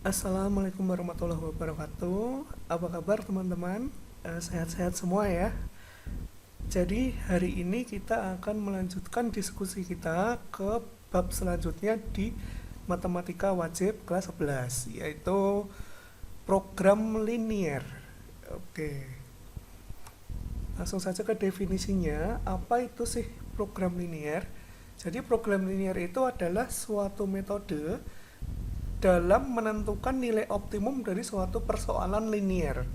Assalamualaikum warahmatullahi wabarakatuh. Apa kabar teman-teman? Sehat-sehat semua ya. Jadi hari ini kita akan melanjutkan diskusi kita ke bab selanjutnya di Matematika Wajib kelas 11, yaitu program linier. Oke, langsung saja ke definisinya. Apa itu sih program linier? Jadi program linier itu adalah suatu metode dalam menentukan nilai optimum dari suatu persoalan linier.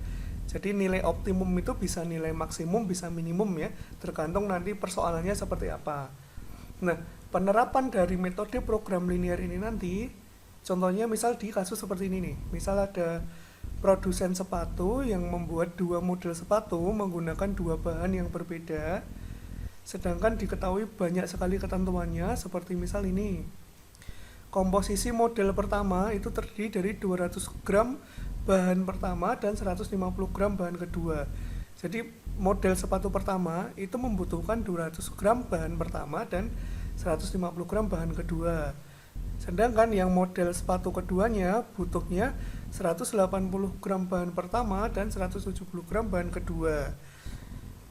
Jadi nilai optimum itu bisa nilai maksimum, bisa minimum ya, tergantung nanti persoalannya seperti apa. Nah, penerapan dari metode program linier ini nanti, contohnya misal di kasus seperti ini nih. Misal ada produsen sepatu yang membuat dua model sepatu menggunakan dua bahan yang berbeda, sedangkan diketahui banyak sekali ketentuannya, seperti misal ini. Komposisi model pertama itu terdiri dari 200 gram bahan pertama dan 150 gram bahan kedua. Jadi model sepatu pertama itu membutuhkan 200 gram bahan pertama dan 150 gram bahan kedua. Sedangkan yang model sepatu keduanya butuhnya 180 gram bahan pertama dan 170 gram bahan kedua.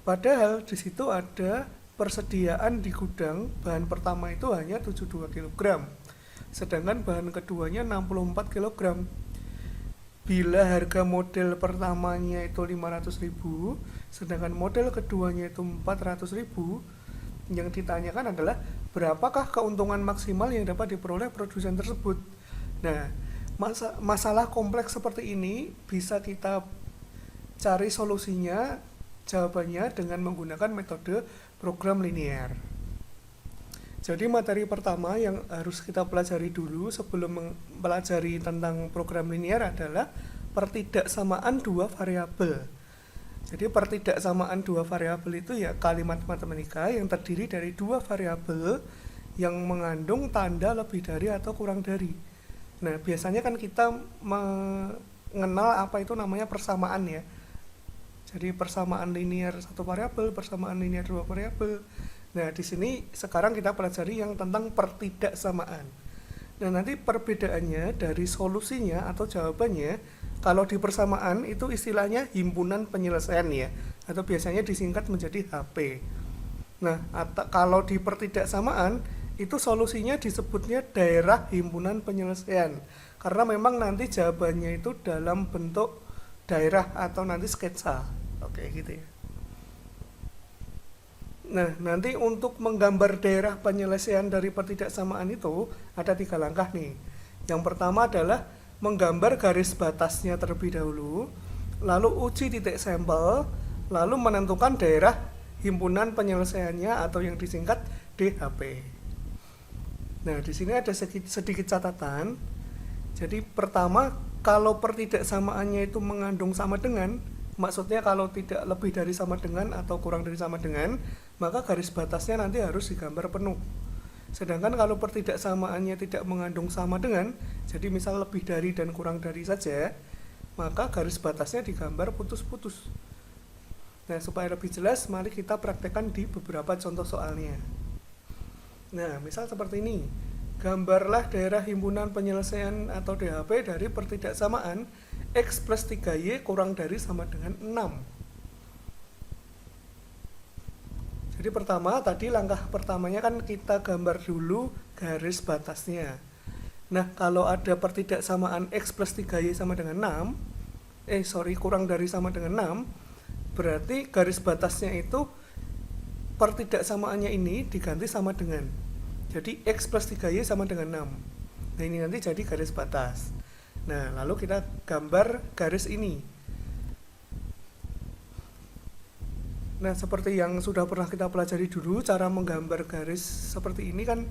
Padahal di situ ada persediaan di gudang bahan pertama itu hanya 72 kg. Sedangkan bahan keduanya 64 kg. Bila harga model pertamanya itu 500.000, sedangkan model keduanya itu 400.000, yang ditanyakan adalah berapakah keuntungan maksimal yang dapat diperoleh produsen tersebut. Nah, masalah kompleks seperti ini bisa kita cari solusinya, jawabannya dengan menggunakan metode program linier. Jadi materi pertama yang harus kita pelajari dulu sebelum mempelajari tentang program linier adalah pertidaksamaan dua variabel. Jadi pertidaksamaan dua variabel itu ya kalimat matematika yang terdiri dari dua variabel yang mengandung tanda lebih dari atau kurang dari. Nah, biasanya kan kita mengenal apa itu namanya persamaan ya. Jadi persamaan linier satu variabel, persamaan linier dua variabel. Nah, di sini sekarang kita pelajari yang tentang pertidaksamaan. Nah, nanti perbedaannya dari solusinya atau jawabannya, kalau di persamaan itu istilahnya himpunan penyelesaian ya, atau biasanya disingkat menjadi HP. Nah, kalau di pertidaksamaan itu solusinya disebutnya daerah himpunan penyelesaian, karena memang nanti jawabannya itu dalam bentuk daerah atau nanti sketsa. Oke, gitu ya. Nah, nanti untuk menggambar daerah penyelesaian dari pertidaksamaan itu ada 3 langkah nih. Yang pertama adalah menggambar garis batasnya terlebih dahulu, lalu uji titik sampel, lalu menentukan daerah himpunan penyelesaiannya atau yang disingkat DHP. Nah, di sini ada sedikit catatan. Jadi pertama, kalau pertidaksamaannya itu mengandung sama dengan, maksudnya kalau tidak lebih dari sama dengan atau kurang dari sama dengan, maka garis batasnya nanti harus digambar penuh. Sedangkan kalau pertidaksamaannya tidak mengandung sama dengan, jadi misal lebih dari dan kurang dari saja, maka garis batasnya digambar putus-putus. Nah, supaya lebih jelas, mari kita praktekkan di beberapa contoh soalnya. Nah, misal seperti ini. Gambarlah daerah himpunan penyelesaian atau DHP dari pertidaksamaan X plus 3Y kurang dari sama dengan 6. Jadi pertama, tadi langkah pertamanya kan kita gambar dulu garis batasnya. Nah, kalau ada pertidaksamaan X plus 3Y sama dengan 6, kurang dari sama dengan 6, berarti garis batasnya itu pertidaksamaannya ini diganti sama dengan. Jadi X plus 3Y sama dengan 6. Nah, ini nanti jadi garis batas. Nah, lalu kita gambar garis ini. Nah, seperti yang sudah pernah kita pelajari dulu, cara menggambar garis seperti ini kan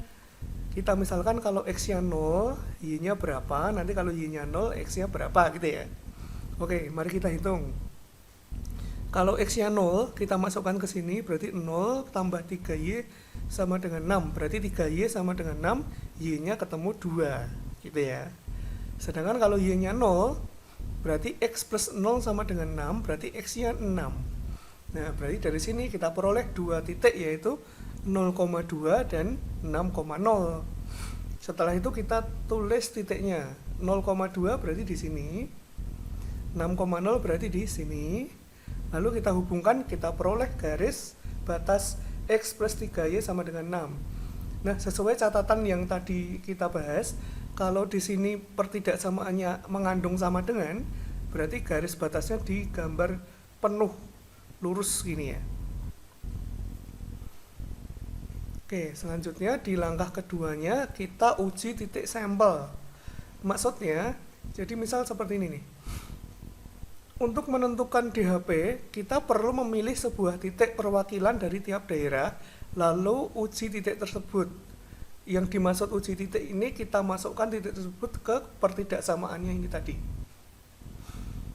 kita misalkan kalau X-nya 0, Y-nya berapa, nanti kalau Y-nya 0, X-nya berapa gitu ya. Oke, mari kita hitung. Kalau X-nya 0, kita masukkan ke sini, berarti 0 tambah 3Y sama dengan 6. Berarti 3Y sama dengan 6, Y-nya ketemu 2, gitu ya. Sedangkan kalau Y-nya 0, berarti X plus 0 sama dengan 6, berarti X-nya 6. Nah, berarti dari sini kita peroleh 2 titik, yaitu 0,2 dan 6,0. Setelah itu kita tulis titiknya. 0,2 berarti di sini, 6,0 berarti di sini. Lalu kita hubungkan, kita peroleh garis batas X plus 3Y sama dengan 6. Nah, sesuai catatan yang tadi kita bahas, kalau di sini pertidaksamaannya mengandung sama dengan, berarti garis batasnya digambar penuh lurus gini ya. Oke, selanjutnya di langkah keduanya kita uji titik sampel. Maksudnya, jadi misal seperti ini nih. Untuk menentukan DHP, kita perlu memilih sebuah titik perwakilan dari tiap daerah, lalu uji titik tersebut. Yang dimaksud uji titik ini, kita masukkan titik tersebut ke pertidaksamaannya ini tadi.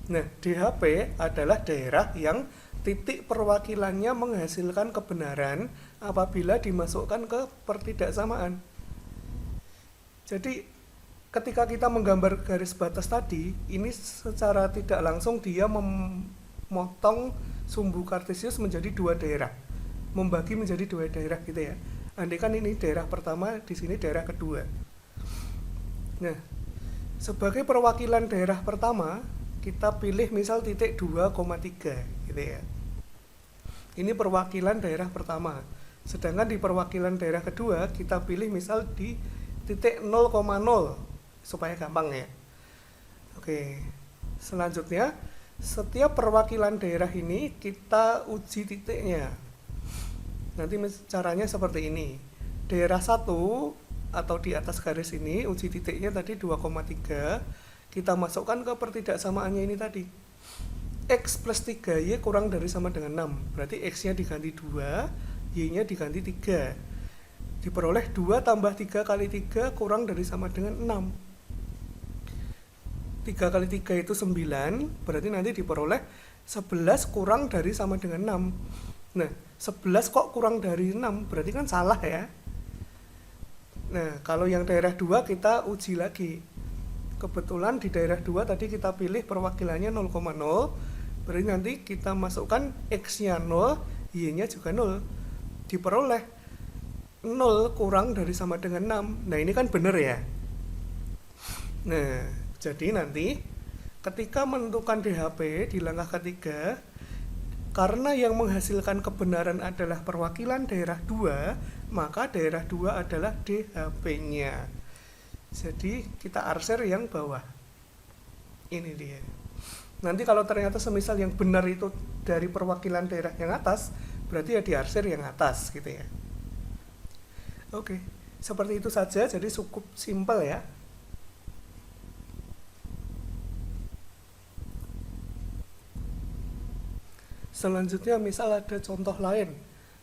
Nah, DHP adalah daerah yang titik perwakilannya menghasilkan kebenaran apabila dimasukkan ke pertidaksamaan. Jadi, ketika kita menggambar garis batas tadi, ini secara tidak langsung dia memotong sumbu kartesius menjadi dua daerah, membagi menjadi dua daerah gitu ya. Andai kan ini daerah pertama, di sini daerah kedua. Nah, sebagai perwakilan daerah pertama, kita pilih misal titik 2,3 gitu ya. Ini perwakilan daerah pertama. Sedangkan di perwakilan daerah kedua, kita pilih misal di titik 0,0 supaya gampang ya. Oke, selanjutnya setiap perwakilan daerah ini kita uji titiknya. Nanti caranya seperti ini. Daerah 1 atau di atas garis ini uji titiknya tadi 2,3, kita masukkan ke pertidaksamaannya ini tadi. X plus 3Y kurang dari sama dengan 6. Berarti X-nya diganti 2, Y-nya diganti 3. Diperoleh 2 tambah 3 kali 3 kurang dari sama dengan 6. 3 kali 3 itu 9, berarti nanti diperoleh 11 kurang dari sama dengan 6. Nah, 11 kok kurang dari 6, berarti kan salah ya. Nah, kalau yang daerah 2 kita uji lagi. Kebetulan di daerah 2 tadi kita pilih perwakilannya 0,0, berarti nanti kita masukkan X-nya 0, Y-nya juga 0. Diperoleh 0 kurang dari sama dengan 6. Nah, ini kan benar ya. Nah, jadi nanti ketika menentukan DHP di langkah ketiga, karena yang menghasilkan kebenaran adalah perwakilan daerah 2, maka daerah 2 adalah DHP-nya. Jadi kita arsir yang bawah. Ini dia. Nanti kalau ternyata semisal yang benar itu dari perwakilan daerah yang atas, berarti ya diarsir yang atas gitu ya. Oke, seperti itu saja, jadi cukup simpel ya. Selanjutnya misal ada contoh lain.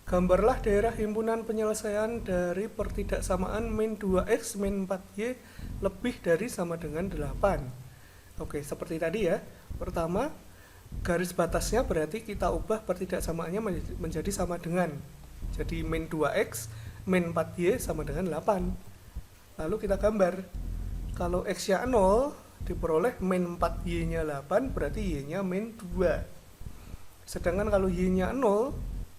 Gambarlah daerah himpunan penyelesaian dari pertidaksamaan min 2x min 4y lebih dari sama dengan 8. Oke, seperti tadi ya. Pertama, garis batasnya berarti kita ubah pertidaksamaannya menjadi sama dengan. Jadi min 2x min 4y sama dengan 8. Lalu kita gambar. Kalau x-nya 0, diperoleh min 4y-nya 8, berarti y-nya min 2. Sedangkan kalau y-nya 0,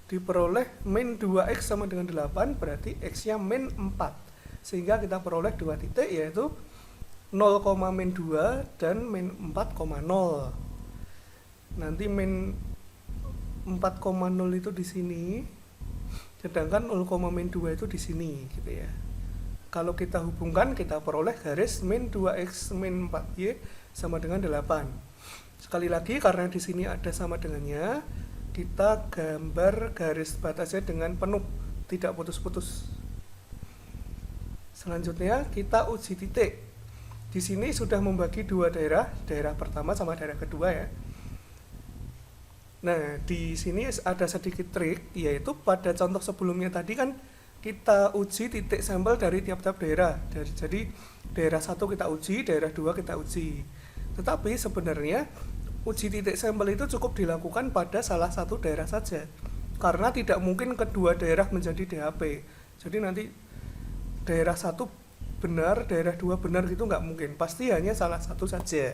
diperoleh min 2x sama dengan 8, berarti x-nya min 4. Sehingga kita peroleh dua titik, yaitu 0, min 2 dan min 4,0. Nanti min 4,0 itu di sini, sedangkan 0, min 2 itu di sini gitu ya. Kalau kita hubungkan, kita peroleh garis min 2x min 4y sama dengan 8. Sekali lagi, karena di sini ada sama dengannya, kita gambar garis batasnya dengan penuh, tidak putus-putus. Selanjutnya kita uji titik. Di sini sudah membagi dua daerah, daerah pertama sama daerah kedua ya. Nah, di sini ada sedikit trik, yaitu pada contoh sebelumnya tadi kan kita uji titik sampel dari tiap-tiap daerah. Jadi daerah 1 kita uji, daerah 2 kita uji. Tetapi sebenarnya uji titik sampel itu cukup dilakukan pada salah satu daerah saja, karena tidak mungkin kedua daerah menjadi DHP. Jadi nanti daerah 1 benar, daerah 2 benar gitu nggak mungkin, pasti hanya salah satu saja.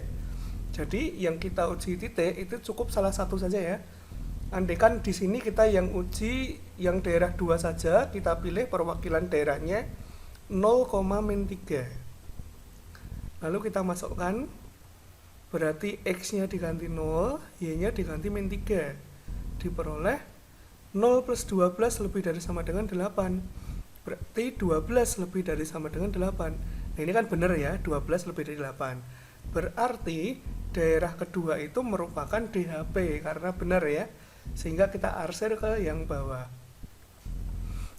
Jadi yang kita uji titik itu cukup salah satu saja ya. Andaikan di sini kita yang uji yang daerah 2 saja, kita pilih perwakilan daerahnya 0, min 3. Lalu kita masukkan, berarti X-nya diganti 0, Y-nya diganti min 3. Diperoleh 0 plus 12 lebih dari sama dengan 8. Berarti 12 lebih dari sama dengan 8. Nah ini kan benar ya, 12 lebih dari 8. Berarti daerah kedua itu merupakan DHP, karena benar ya. Sehingga kita arsir ke yang bawah.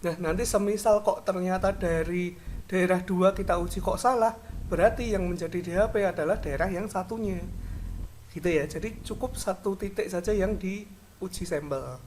Nah nanti semisal kok ternyata dari daerah 2 kita uji kok salah, berarti yang menjadi DHP adalah daerah yang satunya. Gitu ya, jadi cukup satu titik saja yang diuji sampel.